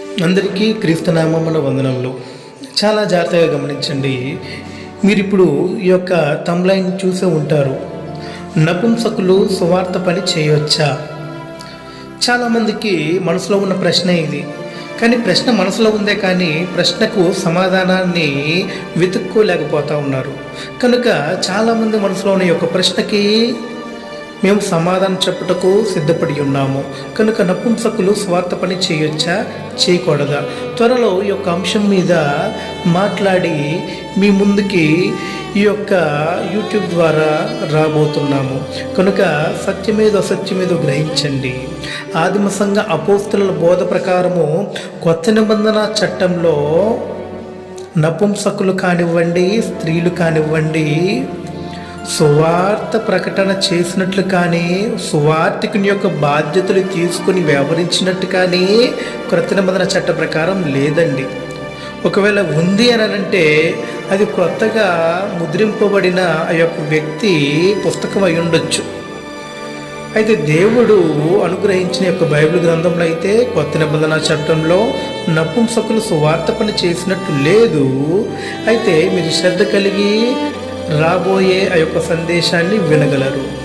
అందరికీ క్రీస్తునామమున వందనములు. చాలా జాగ్రత్తగా గమనించండి. మీరు ఇప్పుడు ఈ యొక్క తమ్లైన్ చూసే ఉంటారు. నపుంసకులు సువార్త పని చేయవచ్చా? చాలామందికి మనసులో ఉన్న ప్రశ్న ఇది. కానీ ప్రశ్న మనసులో ఉందే కానీ ప్రశ్నకు సమాధానాన్ని వెతుక్కోలేకపోతూ ఉన్నారు. కనుక చాలామంది మనసులో ఉన్న ఈ యొక్క ప్రశ్నకి మేము సమాధానం చెప్పుటకు సిద్ధపడి ఉన్నాము. కనుక నపుంసకులు స్వార్థ పని చేయొచ్చా, చేయకూడదా? త్వరలో ఈ యొక్క అంశం మీద మాట్లాడి మీ ముందుకి ఈ యొక్క యూట్యూబ్ ద్వారా రాబోతున్నాము. కనుక సత్యమేదో అసత్యమేదో గ్రహించండి. ఆదిమ సంఘ అపోస్తలుల బోధ ప్రకారము కొత్త నిబంధన చట్టంలో నపుంసకులు కానివ్వండి, స్త్రీలు కానివ్వండి, సువార్త ప్రకటన చేసినట్లు కానీ, సువార్థికుని యొక్క బాధ్యతలు తీసుకుని వ్యవహరించినట్టు కానీ క్రొత్త నిబంధన చట్ట ప్రకారం లేదండి. ఒకవేళ ఉంది అని అంటే అది క్రొత్తగా ముద్రింపబడిన ఆ యొక్క వ్యక్తి పుస్తకం అయి ఉండొచ్చు. అయితే దేవుడు అనుగ్రహించిన యొక్క బైబిల్ గ్రంథంలో అయితే కొత్త నిబంధన చట్టంలో నపుంసకులు సువార్త పని చేసినట్టు లేదు. అయితే మీరు శ్రద్ధ కలిగి రాబోయే ఆ యొక్క సందేశాన్ని వినగలరు.